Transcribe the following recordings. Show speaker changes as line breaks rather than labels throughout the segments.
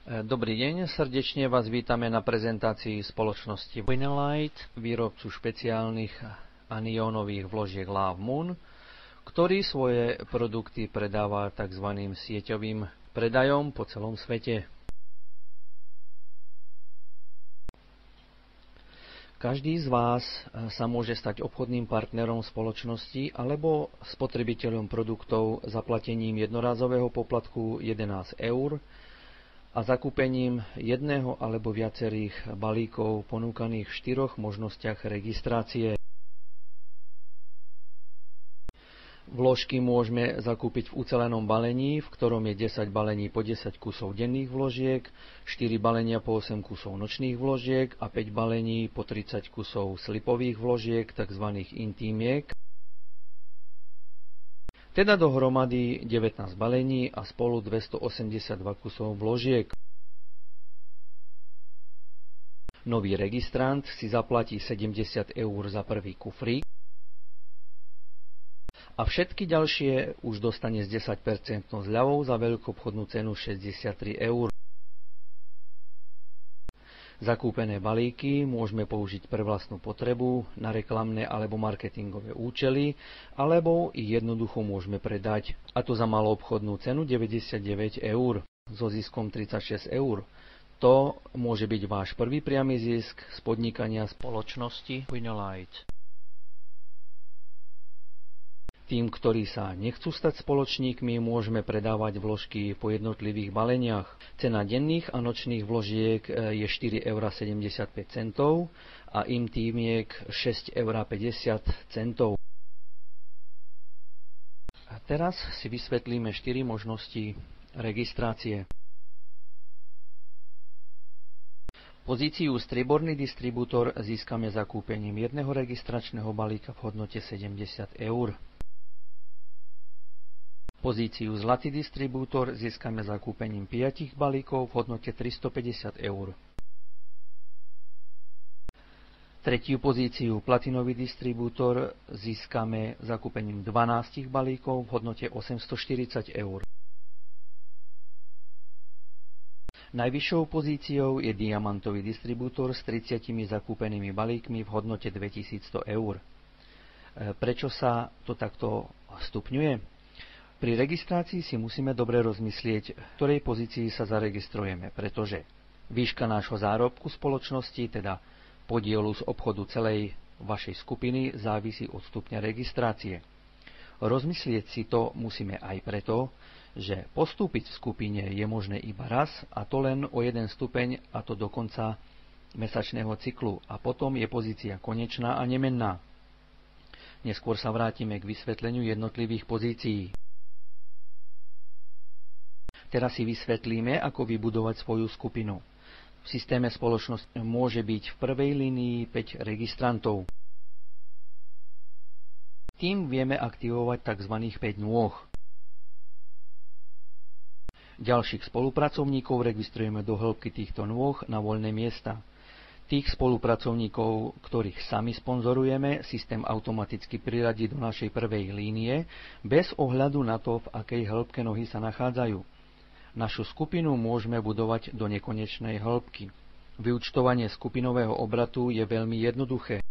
Dobrý deň, srdečne vás vítame na prezentácii spoločnosti Winelite, výrobcu špeciálnych aniónových vložiek Love Moon, ktorý svoje produkty predáva tzv. Sieťovým predajom po celom svete. Každý z vás sa môže stať obchodným partnerom spoločnosti alebo spotrebiteľom produktov zaplatením jednorázového poplatku 11 eur a zakúpením jedného alebo viacerých balíkov ponúkaných v 4 možnostiach registrácie. Vložky môžeme zakúpiť v ucelenom balení, v ktorom je 10 balení po 10 kusov denných vložiek, 4 balenia po 8 kusov nočných vložiek a 5 balení po 30 kusov slipových vložiek, tzv. Intímiek. Teda dohromady 19 balení a spolu 282 kusov vložiek. Nový registrant si zaplatí 70 eur za prvý kufrík a všetky ďalšie už dostane s 10% zľavou za veľkoobchodnú cenu 63 eur. Zakúpené balíky môžeme použiť pre vlastnú potrebu, na reklamné alebo marketingové účely, alebo ich jednoducho môžeme predať, a to za maloobchodnú cenu 99 eur, so ziskom 36 eur. To môže byť váš prvý priamy zisk z podnikania spoločnosti Winelite. Tým, ktorí sa nechcú stať spoločníkmi, môžeme predávať vložky po jednotlivých baleniach. Cena denných a nočných vložiek je 4,75 eur a intímiek 6,50 eur. A teraz si vysvetlíme 4 možnosti registrácie. Pozíciu strieborný distribútor získame zakúpením jedného registračného balíka v hodnote 70 eur. Pozíciu zlatý distribútor získame zakúpením 5 balíkov v hodnote 350 eur. Tretiu pozíciu platinový distribútor získame zakúpením 12 balíkov v hodnote 840 eur. Najvyššou pozíciou je diamantový distribútor s 30 zakúpenými balíkmi v hodnote 2100 eur. Prečo sa to takto stupňuje? Pri registrácii si musíme dobre rozmyslieť, v ktorej pozícii sa zaregistrujeme, pretože výška nášho zárobku spoločnosti, teda podielu z obchodu celej vašej skupiny, závisí od stupňa registrácie. Rozmyslieť si to musíme aj preto, že postúpiť v skupine je možné iba raz, a to len o 1 stupeň, a to do konca mesačného cyklu, a potom je pozícia konečná a nemenná. Neskôr sa vrátime k vysvetleniu jednotlivých pozícií. Teraz si vysvetlíme, ako vybudovať svoju skupinu. V systéme spoločnosti môže byť v prvej línii 5 registrantov. Tým vieme aktivovať tzv. 5 nôh. Ďalších spolupracovníkov registrujeme do hĺbky týchto nôh na voľné miesta. Tých spolupracovníkov, ktorých sami sponzorujeme, systém automaticky priradí do našej prvej línie bez ohľadu na to, v akej hĺbke nohy sa nachádzajú. Našu skupinu môžeme budovať do nekonečnej hĺbky. Vyúčtovanie skupinového obratu je veľmi jednoduché.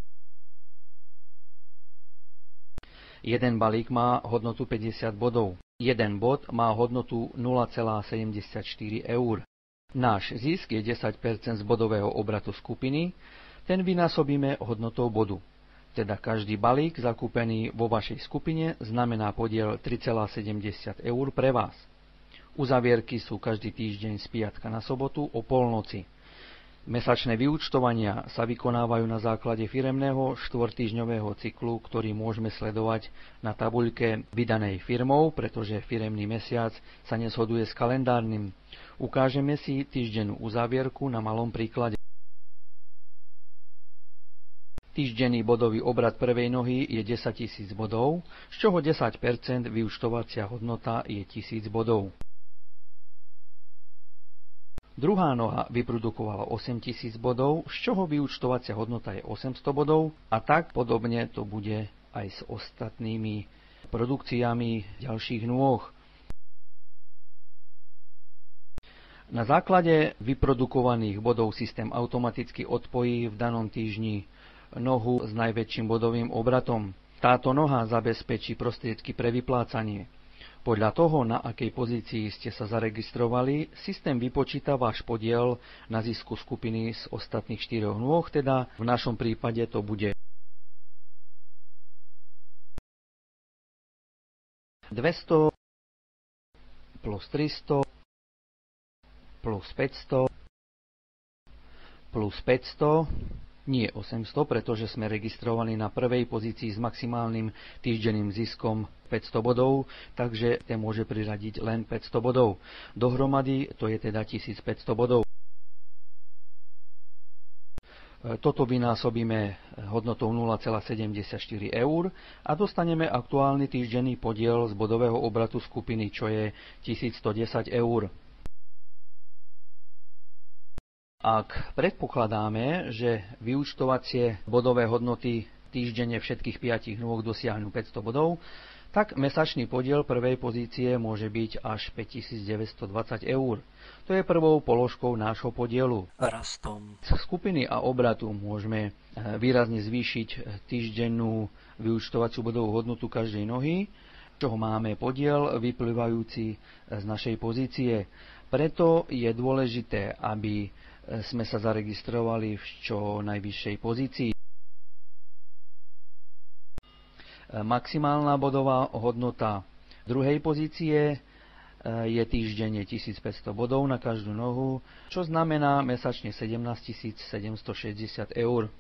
Jeden balík má hodnotu 50 bodov. Jeden bod má hodnotu 0,74 eur. Náš zisk je 10% z bodového obratu skupiny, ten vynásobíme hodnotou bodu. Teda každý balík zakúpený vo vašej skupine znamená podiel 3,70 eur pre vás. Uzavierky sú každý týždeň z piatka na sobotu o polnoci. Mesačné vyúčtovania sa vykonávajú na základe firemného 4-týždňového cyklu, ktorý môžeme sledovať na tabuľke vydanej firmou, pretože firemný mesiac sa neshoduje s kalendárnym. Ukážeme si týždennú uzávierku na malom príklade. Týždenný bodový obrad prvej nohy je 10 000 bodov, z čoho 10% vyúčtovacia hodnota je 1000 bodov. Druhá noha vyprodukovala 8000 bodov, z čoho vyúčtovacia hodnota je 800 bodov, a tak podobne to bude aj s ostatnými produkciami ďalších nôh. Na základe vyprodukovaných bodov systém automaticky odpojí v danom týždni nohu s najväčším bodovým obratom. Táto noha zabezpečí prostriedky pre vyplácanie. Podľa toho, na akej pozícii ste sa zaregistrovali, systém vypočíta váš podiel na zisku skupiny z ostatných 4 nôh, teda v našom prípade to bude 200 plus 300 plus 500 plus 500, nie 800, pretože sme registrovaní na prvej pozícii s maximálnym týždenným ziskom 500 bodov, takže ten môže priradiť len 500 bodov. Dohromady to je teda 1500 bodov. Toto vynásobíme hodnotou 0,74 eur a dostaneme aktuálny týždenný podiel z bodového obratu skupiny, čo je 1110 eur. Ak predpokladáme, že vyúčtovacie bodové hodnoty týždenne všetkých 5 nôh dosiahnu 500 bodov, tak mesačný podiel prvej pozície môže byť až 5920 eur. To je prvou položkou nášho podielu.
Rastom
Z skupiny a obratu môžeme výrazne zvýšiť týždennú vyúčtovaciu bodovú hodnotu každej nohy, čoho máme podiel vyplývajúci z našej pozície. Preto je dôležité, aby sme sa zaregistrovali v čo najvyššej pozícii. Maximálna bodová hodnota druhej pozície je týždenne 1500 bodov na každú nohu, čo znamená mesačne 17 760 eur.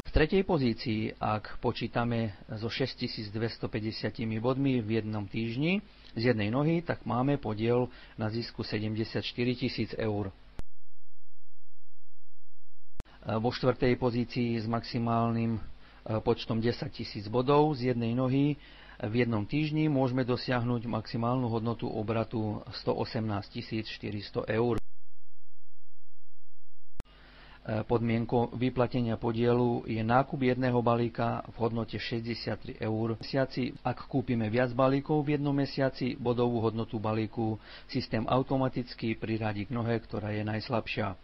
V tretej pozícii, ak počítame so 6250 bodmi v jednom týždni z jednej nohy, tak máme podiel na zisku 74 000 eur. Vo štvrtej pozícii s maximálnym počtom 10 000 bodov z jednej nohy v jednom týždni môžeme dosiahnuť maximálnu hodnotu obratu 118 400 eur. Podmienkou vyplatenia podielu je nákup jedného balíka v hodnote 63 eur v mesiaci. Ak kúpime viac balíkov v jednom mesiaci, bodovú hodnotu balíku systém automaticky priradí k nohe, ktorá je najslabšia.